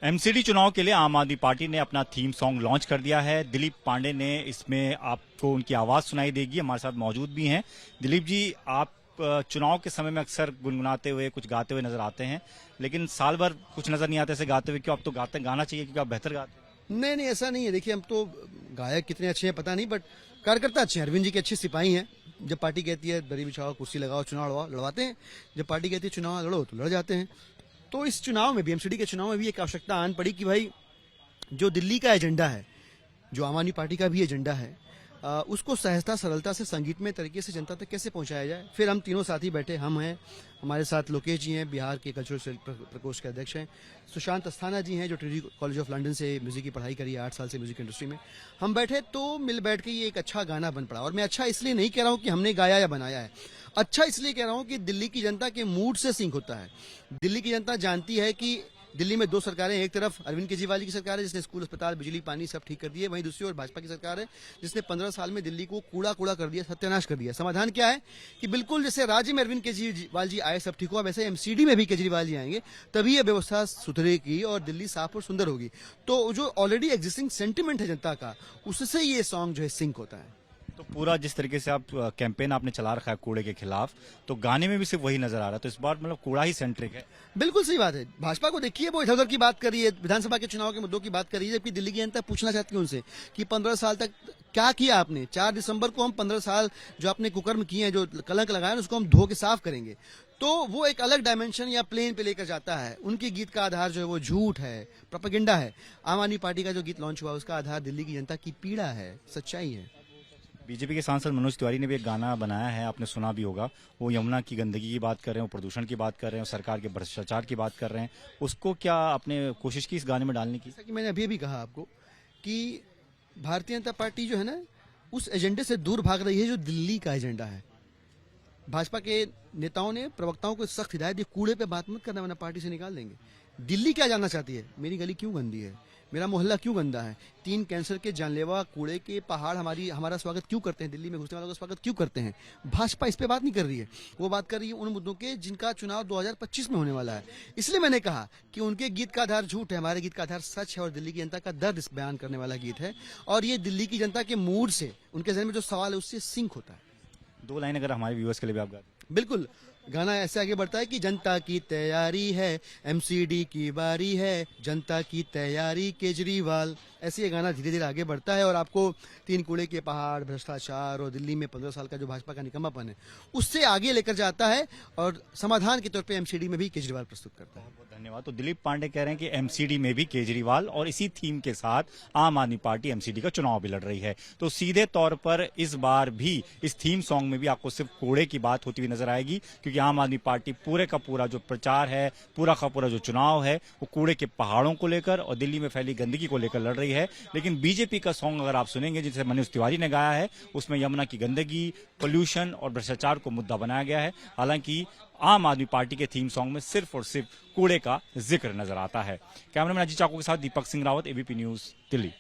MCD चुनाव के लिए आम आदमी पार्टी ने अपना थीम सॉन्ग लॉन्च कर दिया है। दिलीप पांडे ने इसमें आपको उनकी आवाज सुनाई देगी, हमारे साथ मौजूद भी हैं। दिलीप जी, आप चुनाव के समय में अक्सर गुनगुनाते हुए कुछ गाते हुए नजर आते हैं, लेकिन साल भर कुछ नजर नहीं आते ऐसे गाते हुए। क्यों? आप तो गाना चाहिए क्योंकि आप बेहतर गाते हैं। नहीं, ऐसा नहीं है। देखिए, हम तो गायक कितने अच्छे हैं पता नहीं, बट कार्यकर्ता अच्छे हैं। अरविंद जी के अच्छे सिपाही हैं। जब पार्टी कहती है दरी बिछाओ, कुर्सी लगाओ, चुनाव लड़वाते हैं। जब पार्टी कहती है चुनाव लड़ो तो लड़ जाते हैं। तो इस चुनाव में भी, एमसीडी के चुनाव में भी एक आवश्यकता आन पड़ी कि भाई जो दिल्ली का एजेंडा है, जो आम आदमी पार्टी का भी एजेंडा है, उसको सहजता सरलता से संगीतमय तरीके से जनता तक कैसे पहुंचाया जाए। फिर हम तीनों साथी बैठे, हम हैं, हमारे साथ लोकेश जी हैं, बिहार के कल्चरल प्रकोष्ठ के अध्यक्ष हैं, सुशांत अस्थाना जी हैं जो ट्रिनिटी कॉलेज ऑफ लंदन से म्यूजिक की पढ़ाई करी है, 8 साल से म्यूजिक इंडस्ट्री में। हम बैठे तो मिल बैठ के ये एक अच्छा गाना बन पड़ा। और मैं अच्छा इसलिए नहीं कह रहा हूँ कि हमने गाया या बनाया है, अच्छा इसलिए कह रहा हूँ कि दिल्ली की जनता के मूड से सिंक होता है। दिल्ली की जनता जानती है कि दिल्ली में दो सरकारें, एक तरफ अरविंद केजरीवाल की सरकार है जिसने स्कूल, अस्पताल, बिजली, पानी सब ठीक कर दिए, वहीं दूसरी ओर भाजपा की सरकार है जिसने 15 साल में दिल्ली को कूड़ा कर दिया, सत्यानाश कर दिया। समाधान क्या है कि बिल्कुल जैसे राज्य में अरविंद केजरीवाल जी आए सब ठीक हुआ, वैसे एमसीडी में भी केजरीवाल जी आएंगे, तभी यह व्यवस्था सुधरेगी और दिल्ली साफ और सुंदर होगी। तो जो ऑलरेडी एग्जिस्टिंग सेंटिमेंट है जनता का, उससे ये सॉन्ग जो है सिंक होता है। तो पूरा जिस तरीके से आप कैंपेन आपने चला रखा है कूड़े के खिलाफ, तो गाने में भी सिर्फ वही नजर आ रहा है, तो इस बार मतलब कूड़ा ही सेंट्रिक है। बिल्कुल सही बात है। भाजपा को देखिए, वो इधर उधर की बात कर रही है, विधानसभा के चुनाव के मुद्दों की बात कर रही है, जबकि दिल्ली की जनता पूछना चाहती है उनसे कि 15 साल तक क्या किया आपने। 4 दिसंबर को हम 15 साल जो आपने कुकर्म किए हैं, जो कलंक लगाया, उसको हम धो के साफ करेंगे। तो वो एक अलग डायमेंशन या प्लेन पे लेकर जाता है। उनके गीत का आधार जो है वो झूठ है, प्रोपेगेंडा है। आम आदमी पार्टी का जो गीत लॉन्च हुआ उसका आधार दिल्ली की जनता की पीड़ा है, सच्चाई है। बीजेपी के सांसद मनोज तिवारी ने भी एक गाना बनाया है, आपने सुना भी होगा। वो यमुना की गंदगी की बात कर रहे हैं, प्रदूषण की बात कर रहे हैं, सरकार के भ्रष्टाचार की बात कर रहे हैं। उसको क्या आपने कोशिश की इस गाने में डालने की? जैसा कि मैंने अभी भी कहा आपको कि भारतीय जनता पार्टी जो है ना, उस एजेंडे से दूर भाग रही है जो दिल्ली का एजेंडा है। भाजपा के नेताओं ने, प्रवक्ताओं को सख्त हिदायत दी, कूड़े पे बात मत करना वरना पार्टी से निकाल देंगे। दिल्ली क्या जानना चाहती है? मेरी गली क्यों गंदी है, मेरा मोहल्ला क्यों गंदा है, 3 कैंसर के जानलेवा कूड़े के पहाड़ हमारा स्वागत क्यों करते हैं, दिल्ली में घुसने वालों का स्वागत क्यों करते हैं। भाजपा इस पे बात नहीं कर रही है, वो बात कर रही है उन मुद्दों के जिनका चुनाव 2025 में होने वाला है। इसलिए मैंने कहा कि उनके गीत का आधार झूठ है, हमारे गीत का आधार सच है और दिल्ली की जनता का दर्द इस बयान करने वाला गीत है। और ये दिल्ली की जनता के मूड से, उनके जहन में जो सवाल है उससे सिंक होता है। 2 लाइन अगर हमारे व्यूअर्स के लिए भी आप गाते। बिल्कुल, गाना ऐसे आगे बढ़ता है कि जनता की तैयारी है, एमसीडी की बारी है, जनता की तैयारी केजरीवाल। ऐसे ये गाना धीरे धीरे आगे बढ़ता है और आपको 3 कूड़े के पहाड़, भ्रष्टाचार और दिल्ली में 15 साल का जो भाजपा का निकम्मापन है उससे आगे लेकर जाता है और समाधान के तौर पे एमसीडी में भी केजरीवाल प्रस्तुत करता है। बहुत धन्यवाद। तो दिलीप पांडे कह रहे हैं कि एमसीडी में भी केजरीवाल, और इसी थीम के साथ आम आदमी पार्टी एमसीडी का चुनाव भी लड़ रही है। तो सीधे तौर पर इस बार भी इस थीम सॉन्ग में भी आपको सिर्फ कूड़े की बात होती हुई नजर आएगी, क्योंकि आम आदमी पार्टी पूरे का पूरा जो प्रचार है, पूरा का पूरा जो चुनाव है, वो कूड़े के पहाड़ों को लेकर और दिल्ली में फैली गंदगी को लेकर लड़ रही है। लेकिन बीजेपी का सॉन्ग अगर आप सुनेंगे जिसे मनोज तिवारी ने गाया है, उसमें यमुना की गंदगी, पोल्यूशन और भ्रष्टाचार को मुद्दा बनाया गया है। हालांकि आम आदमी पार्टी के थीम सॉन्ग में सिर्फ और सिर्फ कूड़े का जिक्र नजर आता है। कैमरामैन अजीत चाको के साथ दीपक सिंह रावत, एबीपी न्यूज, दिल्ली।